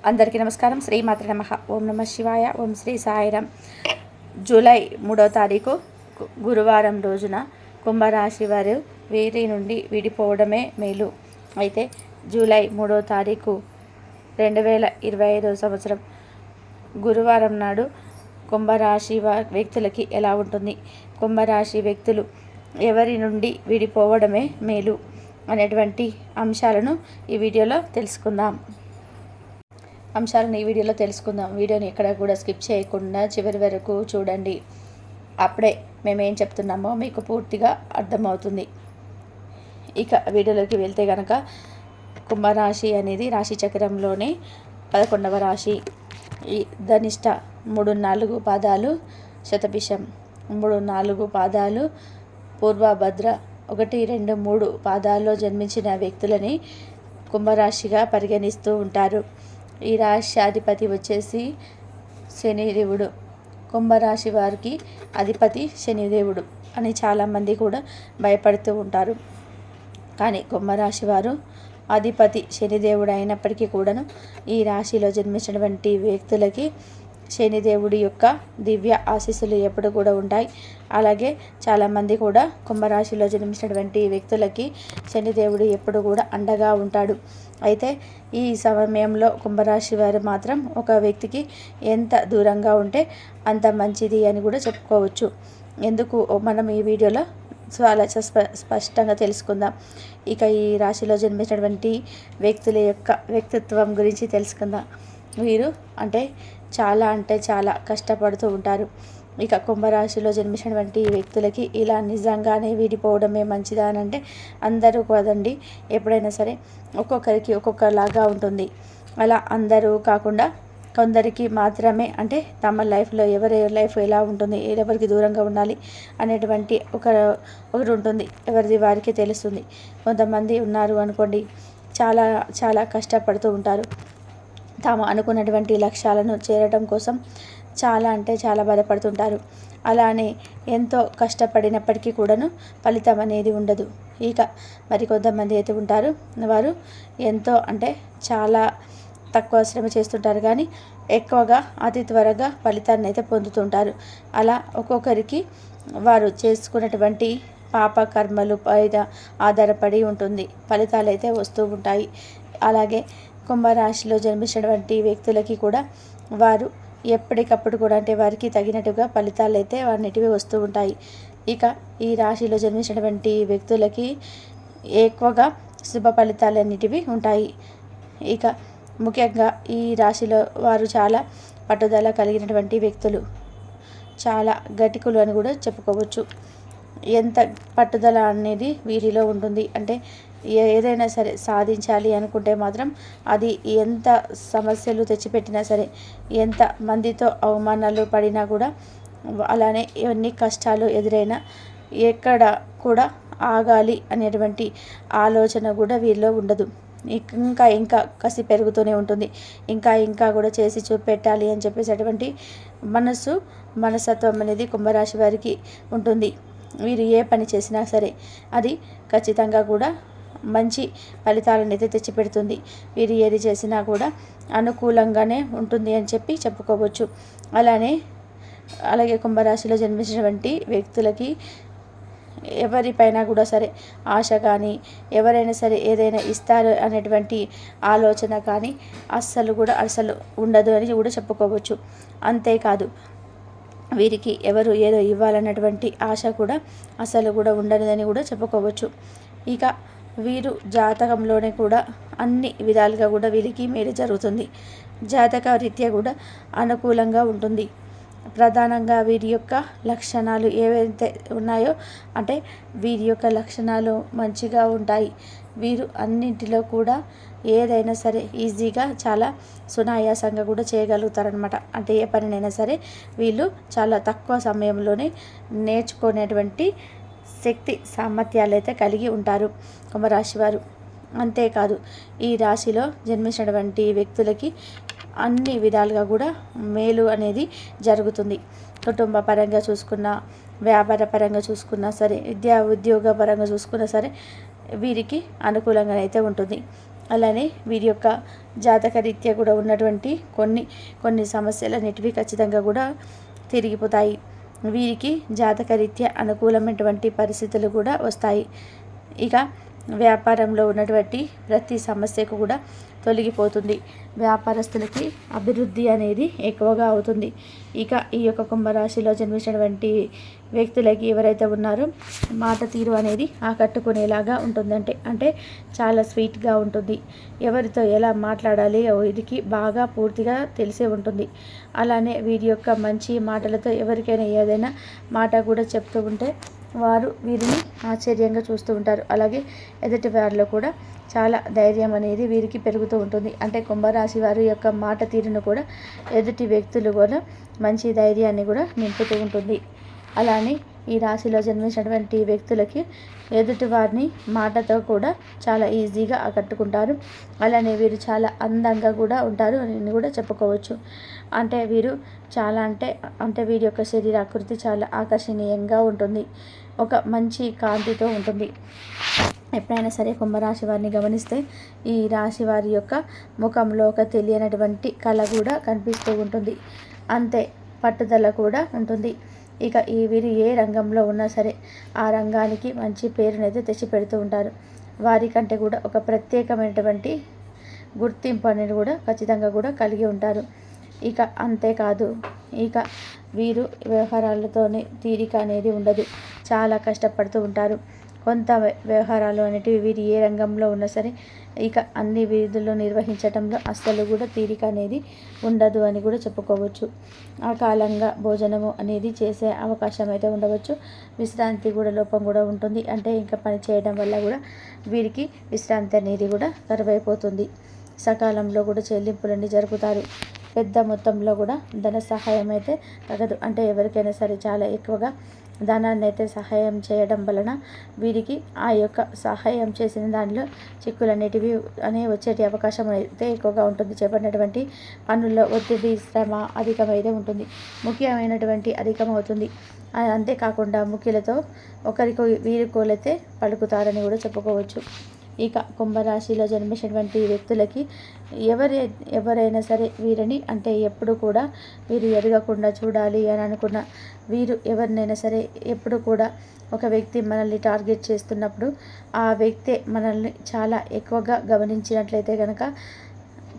అందరికీ నమస్కారం. శ్రీమాత్ర నమః. ఓం నమ శివాయ. ఓం శ్రీ సాయిరాం. జూలై 3వ తారీఖు గురువారం రోజున కుంభరాశి వారు వీరి నుండి విడిపోవడమే మేలు. అయితే జూలై 3వ తారీఖు 2025 సంవత్సరం గురువారం నాడు కుంభరాశి వ్యక్తులకి ఎలా ఉంటుంది, కుంభరాశి వ్యక్తులు ఎవరి నుండి విడిపోవడమే మేలు అనేటువంటి అంశాలను ఈ వీడియోలో తెలుసుకుందాం. వీడియోని ఎక్కడ కూడా స్కిప్ చేయకుండా చివరి వరకు చూడండి. అప్పుడే మేమేం చెప్తున్నామో మీకు పూర్తిగా అర్థమవుతుంది. ఇక వీడియోలోకి వెళ్తే కనుక, కుంభరాశి అనేది రాశి చక్రంలోనే 11వ రాశి. ఈ ధనిష్ట 3-4 పాదాలు, శతభిషం 3-4 పాదాలు, పూర్వభద్ర 1-2-3 పాదాల్లో జన్మించిన వ్యక్తులని కుంభరాశిగా పరిగణిస్తూ ఉంటారు. ఈ రాశి అధిపతి వచ్చేసి శనిదేవుడు. కుంభరాశి వారికి అధిపతి శనిదేవుడు అని చాలామంది కూడా భయపడుతూ ఉంటారు. కానీ కుంభరాశి వారు అధిపతి శనిదేవుడు అయినప్పటికీ కూడాను ఈ రాశిలో జన్మించినటువంటి వ్యక్తులకి శనిదేవుడి యొక్క దివ్య ఆశీస్సులు ఎప్పుడు కూడా ఉంటాయి. అలాగే చాలామంది కూడా కుంభరాశిలో జన్మించినటువంటి వ్యక్తులకి శనిదేవుడు ఎప్పుడు కూడా అండగా ఉంటాడు. అయితే ఈ సమయంలో కుంభరాశి వారు మాత్రం ఒక వ్యక్తికి ఎంత దూరంగా ఉంటే అంత మంచిది అని కూడా చెప్పుకోవచ్చు. ఎందుకు మనం ఈ వీడియోలో చాలా స్పష్టంగా తెలుసుకుందాం. ఇక ఈ రాశిలో జన్మించినటువంటి వ్యక్తుల యొక్క వ్యక్తిత్వం గురించి తెలుసుకుందాం. వీరు చాలా కష్టపడుతూ ఉంటారు. ఇక కుంభరాశిలో జన్మించినటువంటి వ్యక్తులకి ఇలా నిజంగానే విడిపోవడమే మంచిదా అని అంటే అందరూ కదండి. ఎప్పుడైనా సరే ఒక్కొక్కరికి ఒక్కొక్కలాగా ఉంటుంది. అలా అందరూ కాకుండా కొందరికి మాత్రమే, తమ లైఫ్లో ఎవరి లైఫ్ ఎలా ఉంటుంది, ఎవరికి దూరంగా ఉండాలి అనేటువంటి ఒకటి ఉంటుంది. ఎవరిది వారికి తెలుస్తుంది. కొంతమంది ఉన్నారు అనుకోండి, చాలా కష్టపడుతూ ఉంటారు. తాము అనుకున్నటువంటి లక్ష్యాలను చేరడం కోసం చాలా బాధపడుతుంటారు. అలానే ఎంతో కష్టపడినప్పటికీ కూడాను ఫలితం అనేది ఉండదు. ఇక మరి కొంతమంది అయితే ఉంటారు, వారు ఎంతో చాలా తక్కువ శ్రమ చేస్తుంటారు కానీ ఎక్కువగా అతి త్వరగా ఫలితాన్ని అయితే పొందుతుంటారు. అలా ఒక్కొక్కరికి వారు చేసుకున్నటువంటి పాప కర్మలు పైన ఆధారపడి ఉంటుంది, ఫలితాలు అయితే వస్తూ ఉంటాయి. అలాగే కుంభరాశిలో జన్మించినటువంటి వ్యక్తులకి కూడా వారు ఎప్పటికప్పుడు కూడా వారికి తగినట్టుగా ఫలితాలు అయితే వాటివి వస్తూ ఉంటాయి. ఇక ఈ రాశిలో జన్మించినటువంటి వ్యక్తులకి ఎక్కువగా శుభ ఫలితాలు అన్నిటివి ఉంటాయి. ఇక ముఖ్యంగా ఈ రాశిలో వారు చాలా పట్టుదల కలిగినటువంటి వ్యక్తులు, చాలా గట్టికులు అని కూడా చెప్పుకోవచ్చు. ఎంత పట్టుదల అనేది వీరిలో ఉంటుంది ఏదైనా సరే సాధించాలి అనుకుంటే మాత్రం అది ఎంత సమస్యలు తెచ్చిపెట్టినా సరే, ఎంత మందితో అవమానాలు పడినా కూడా, అలానే ఎన్ని కష్టాలు ఎదురైనా ఎక్కడ కూడా ఆగాలి అనేటువంటి ఆలోచన కూడా వీరిలో ఉండదు. ఇంకా కసి పెరుగుతూనే ఉంటుంది. ఇంకా కూడా చేసి చూపెట్టాలి అని చెప్పేసి అటువంటి మనస్తత్వం అనేది కుంభరాశి వారికి ఉంటుంది. వీరు ఏ పని చేసినా సరే అది ఖచ్చితంగా కూడా మంచి ఫలితాలను అయితే తెచ్చిపెడుతుంది. వీరు ఏది చేసినా కూడా అనుకూలంగానే ఉంటుంది అని చెప్పుకోవచ్చు. అలాగే కుంభరాశిలో జన్మించినటువంటి వ్యక్తులకి ఎవరిపైనా కూడా సరే ఆశ కానీ, ఎవరైనా సరే ఏదైనా ఇస్తారు అనేటువంటి ఆలోచన కానీ అస్సలు ఉండదు అని కూడా చెప్పుకోవచ్చు. అంతేకాదు, వీరికి ఎవరు ఏదో ఇవ్వాలన్నటువంటి ఆశ కూడా అసలు కూడా ఉండదని కూడా చెప్పుకోవచ్చు. ఇక వీరు జాతకంలోనే కూడా అన్ని విధాలుగా కూడా వీరికి మేలు జరుగుతుంది. జాతక రీత్యా కూడా అనుకూలంగా ఉంటుంది. ప్రధానంగా వీరి యొక్క లక్షణాలు ఏవైతే ఉన్నాయో వీరి యొక్క లక్షణాలు మంచిగా ఉంటాయి. వీరు అన్నింటిలో కూడా ఏదైనా సరే ఈజీగా చాలా సునాయాసంగా కూడా చేయగలుగుతారనమాట. ఏ పనినైనా సరే వీళ్ళు చాలా తక్కువ సమయంలోనే నేర్చుకునేటువంటి శక్తి సామర్థ్యాలు అయితే కలిగి ఉంటారు కుంభరాశి వారు. అంతేకాదు, ఈ రాశిలో జన్మించినటువంటి వ్యక్తులకి అన్ని విధాలుగా కూడా మేలు అనేది జరుగుతుంది. కుటుంబ పరంగా చూసుకున్నా, వ్యాపార పరంగా చూసుకున్నా సరే, ఉద్యోగ పరంగా చూసుకున్నా సరే వీరికి అనుకూలంగా అయితే ఉంటుంది. అలానే వీరి యొక్క జాతక రీత్యా కూడా ఉన్నటువంటి కొన్ని సమస్యలన్నిటివి ఖచ్చితంగా కూడా తిరిగిపోతాయి. వీరికి జాతక రీత్యా అనుకూలమైనటువంటి పరిస్థితులు కూడా వస్తాయి. ఇక వ్యాపారంలో ఉన్నటువంటి ప్రతి సమస్యకు కూడా తొలగిపోతుంది. వ్యాపారస్తులకి అభివృద్ధి అనేది ఎక్కువగా అవుతుంది. ఇక ఈ యొక్క కుంభరాశిలో జన్మించినటువంటి వ్యక్తులకి ఎవరైతే ఉన్నారో మాట తీరు అనేది ఆకట్టుకునేలాగా ఉంటుందంటే అంటే చాలా స్వీట్గా ఉంటుంది. ఎవరితో ఎలా మాట్లాడాలి వీరికి బాగా పూర్తిగా తెలిసే ఉంటుంది. అలానే వీరి యొక్క మంచి మాటలతో ఎవరికైనా ఏదైనా మాట కూడా చెప్తూ ఉంటే వారు వీరిని ఆశ్చర్యంగా చూస్తూ ఉంటారు. అలాగే ఎదుటి వారిలో కూడా చాలా ధైర్యం అనేది వీరికి పెరుగుతూ ఉంటుంది. అంటే కుంభరాశి వారి యొక్క మాట తీరును కూడా ఎదుటి వ్యక్తులు కూడా మంచి ధైర్యాన్ని కూడా నింపుతూ ఉంటుంది. అలానే ఈ రాశిలో జన్మించినటువంటి వ్యక్తులకి ఎదుటి వారిని మాటతో కూడా చాలా ఈజీగా ఆకట్టుకుంటారు. అలానే వీరు చాలా అందంగా కూడా ఉంటారు అని కూడా చెప్పుకోవచ్చు. అంటే వీరు చాలా అంటే వీరి యొక్క శరీరాకృతి చాలా ఆకర్షణీయంగా ఉంటుంది. ఒక మంచి కాంతితో ఉంటుంది. ఎప్పుడైనా సరే కుంభరాశి వారిని గమనిస్తే ఈ రాశి వారి యొక్క ముఖంలో ఒక తెలియనటువంటి కళ కూడా కనిపిస్తూ ఉంటుంది. అంతే పట్టుదల కూడా ఉంటుంది. ఇక వీరు ఏ రంగంలో ఉన్నా సరే ఆ రంగానికి మంచి పేరునైతే తెచ్చిపెడుతూ ఉంటారు. వారికంటే కూడా ఒక ప్రత్యేకమైనటువంటి గుర్తింపు అనేది కూడా ఖచ్చితంగా కూడా కలిగి ఉంటారు. ఇక అంతేకాదు ఇక వీరు వ్యవహారాలతోనే తీరిక అనేది ఉండదు. చాలా కష్టపడుతూ ఉంటారు. కొంత వ్యవహారాలు అనేటివి వీరు ఏ రంగంలో ఉన్నా సరే ఇక అన్ని విధులు నిర్వహించడంలో అస్సలు కూడా తీరిక అనేది ఉండదు అని కూడా చెప్పుకోవచ్చు. అకాలంగా భోజనము అనేది చేసే అవకాశం అయితే ఉండవచ్చు. విశ్రాంతి కూడా లోపం కూడా ఉంటుంది. అంటే ఇంకా పని చేయడం వల్ల కూడా వీరికి విశ్రాంతి అనేది కూడా కరువైపోతుంది. సకాలంలో కూడా చెల్లింపులన్నీ జరుపుతారు. పెద్ద మొత్తంలో కూడా ధన సహాయం అయితే తగదు. అంటే ఎవరికైనా సరే చాలా ఎక్కువగా ధనాన్ని అయితే సహాయం చేయడం వలన వీరికి ఆ యొక్క సహాయం చేసిన దానిలో చిక్కులన్నిటివి వచ్చేటి అవకాశం అయితే ఎక్కువగా ఉంటుంది. చేపట్టినటువంటి పనుల్లో ఒత్తిడి శ్రమ అధికమైతే ఉంటుంది. ముఖ్యమైనటువంటి అధికమవుతుంది. అంతేకాకుండా ముఖ్యులతో ఒకరికి వీరుకోలైతే పలుకుతారని కూడా చెప్పుకోవచ్చు. ఇక కుంభరాశిలో జన్మించినటువంటి వ్యక్తులకి ఎవరైనా సరే వీరిని అంటే ఎప్పుడు కూడా వీరు ఎదగకుండా చూడాలి అని అనుకున్న వీరు ఎవరినైనా సరే ఎప్పుడు కూడా ఒక వ్యక్తి మనల్ని టార్గెట్ చేస్తున్నప్పుడు ఆ వ్యక్తి మనల్ని చాలా ఎక్కువగా గమనించినట్లయితే కనుక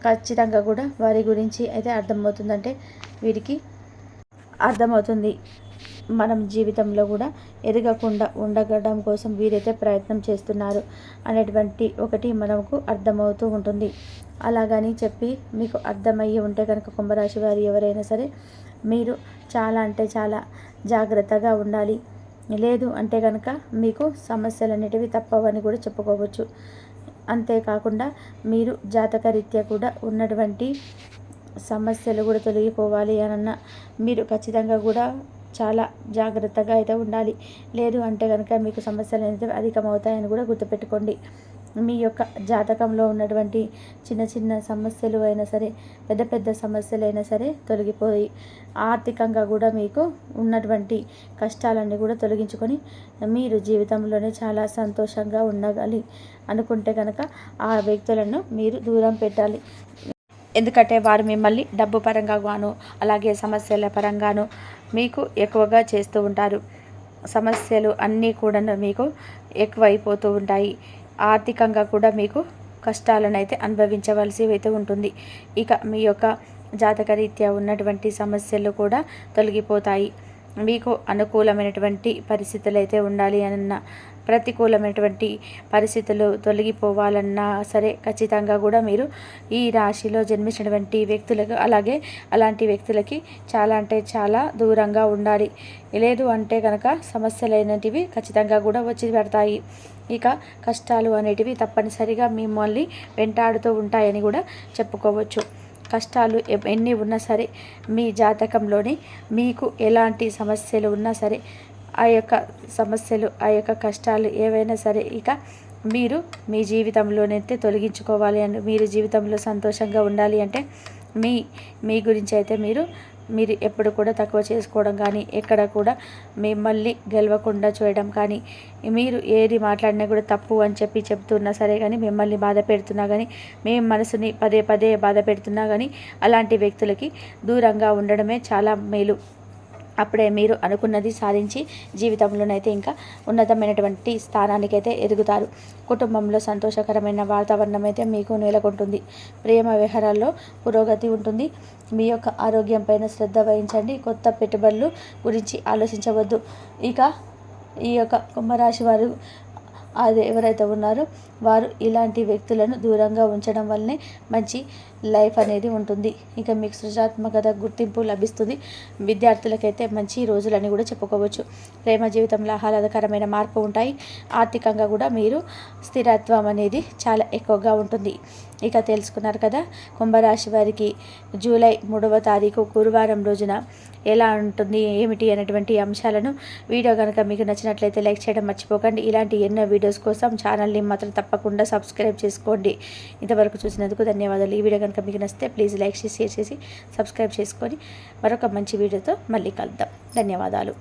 ఖచ్చితంగా కూడా వారి గురించి అయితే అర్థమవుతుందంటే వీరికి అర్థమవుతుంది. మనం జీవితంలో కూడా ఎదగకుండా ఉండగడం కోసం వీరైతే ప్రయత్నం చేస్తున్నారు అనేటువంటి ఒకటి మనకు అర్థమవుతూ ఉంటుంది. అలాగని చెప్పి మీకు అర్థమయ్యి ఉంటే కనుక కుంభరాశి వారు ఎవరైనా సరే మీరు చాలా అంటే చాలా జాగ్రత్తగా ఉండాలి. లేదు అంటే కనుక మీకు సమస్యలన్నిటివి తప్పవని కూడా చెప్పుకోవచ్చు. అంతేకాకుండా మీరు జాతకరీత్యా కూడా ఉన్నటువంటి సమస్యలు కూడా తొలగిపోవాలి అనన్న మీరు ఖచ్చితంగా కూడా చాలా జాగ్రత్తగా అయితే ఉండాలి. లేదు అంటే కనుక మీకు సమస్యలు అనేది అధికమవుతాయని కూడా గుర్తుపెట్టుకోండి. మీ యొక్క జాతకంలో ఉన్నటువంటి చిన్న చిన్న సమస్యలు అయినా సరే పెద్ద పెద్ద సమస్యలు అయినా సరే తొలగిపోయి ఆర్థికంగా కూడా మీకు ఉన్నటువంటి కష్టాలన్నీ కూడా తొలగించుకొని మీరు జీవితంలోనే చాలా సంతోషంగా ఉండగాలి అనుకుంటే కనుక ఆ వ్యక్తులను మీరు దూరం పెట్టాలి. ఎందుకంటే వారు మిమ్మల్ని డబ్బు పరంగా గాను అలాగే సమస్యల పరంగాను మీకు ఎక్కువగా చేస్తూ ఉంటారు. సమస్యలు అన్నీ కూడా మీకు ఎక్కువైపోతూ ఉంటాయి. ఆర్థికంగా కూడా మీకు కష్టాలను అయితే అనుభవించవలసి అయితే ఉంటుంది. ఇక మీ యొక్క జాతకరీత్యా ఉన్నటువంటి సమస్యలు కూడా తొలగిపోతాయి. మీకు అనుకూలమైనటువంటి పరిస్థితులు అయితే ఉండాలి అన్న ప్రతికూలమైనటువంటి పరిస్థితులు తొలగిపోవాలన్నా సరే ఖచ్చితంగా కూడా మీరు ఈ రాశిలో జన్మించినటువంటి వ్యక్తులకు అలాగే అలాంటి వ్యక్తులకి చాలా అంటే చాలా దూరంగా ఉండాలి. లేదు అంటే కనుక సమస్యలు అనేటివి ఖచ్చితంగా కూడా వచ్చి పెడతాయి. ఇక కష్టాలు అనేటివి తప్పనిసరిగా మిమ్మల్ని వెంటాడుతూ ఉంటాయని కూడా చెప్పుకోవచ్చు. కష్టాలు ఎన్ని ఉన్నా సరే మీ జాతకంలోని మీకు ఎలాంటి సమస్యలు ఉన్నా సరే ఆ యొక్క సమస్యలు ఆ యొక్క కష్టాలు ఏవైనా సరే ఇక మీరు మీ జీవితంలోనైతే తొలగించుకోవాలి అని మీరు జీవితంలో సంతోషంగా ఉండాలి అంటే మీ గురించి అయితే మీరు మీరు ఎప్పుడు కూడా తక్కువ చేసుకోవడం కానీ, ఎక్కడ కూడా మిమ్మల్ని గెలవకుండా చేయడం కానీ, మీరు ఏది మాట్లాడినా కూడా తప్పు అని చెప్తున్నా సరే కానీ, మిమ్మల్ని బాధ పెడుతున్నా కానీ, మీ మనసుని పదే పదే బాధ పెడుతున్నా కానీ, అలాంటి వ్యక్తులకి దూరంగా ఉండడమే చాలా మేలు. అప్పుడే మీరు అనుకున్నది సాధించి జీవితంలోనైతే ఇంకా ఉన్నతమైనటువంటి స్థానానికైతే ఎదుగుతారు. కుటుంబంలో సంతోషకరమైన వాతావరణం అయితే మీకు నెలకొంటుంది. ప్రేమ వ్యవహారాల్లో పురోగతి ఉంటుంది. మీ యొక్క ఆరోగ్యం పైన శ్రద్ధ వహించండి. కొత్త పెట్టుబడులు గురించి ఆలోచించవద్దు. ఇక ఈ యొక్క కుంభరాశి వారు అది ఎవరైతే ఉన్నారో వారు ఇలాంటి వ్యక్తులను దూరంగా ఉంచడం వల్లనే మంచి లైఫ్ అనేది ఉంటుంది. ఇక మీకు సృజనాత్మకత గుర్తింపు లభిస్తుంది. విద్యార్థులకైతే మంచి రోజులని కూడా చెప్పుకోవచ్చు. ప్రేమ జీవితంలో ఆహ్లాదకరమైన మార్పు ఉంటాయి. ఆర్థికంగా కూడా మీరు స్థిరత్వం అనేది చాలా ఎక్కువగా ఉంటుంది. ఇక తెలుసుకున్నారు కదా కుంభరాశి వారికి జూలై 3వ తారీఖు గురువారం రోజున ఎలా ఉంటుంది ఏమిటి అనేటువంటి అంశాలను. వీడియో కనుక మీకు నచ్చినట్లయితే లైక్ చేయడం మర్చిపోకండి. ఇలాంటి ఎన్నో వీడియోస్ కోసం ఛానల్ని మాత్రం తప్పకుండా సబ్స్క్రైబ్ చేసుకోండి. ఇంతవరకు చూసినందుకు ధన్యవాదాలు. ఈ వీడియో కనుక మీకు నచ్చితే ప్లీజ్ లైక్ చేసి షేర్ చేసి సబ్స్క్రైబ్ చేసుకొని మరొక మంచి వీడియోతో మళ్ళీ కలుద్దాం. ధన్యవాదాలు.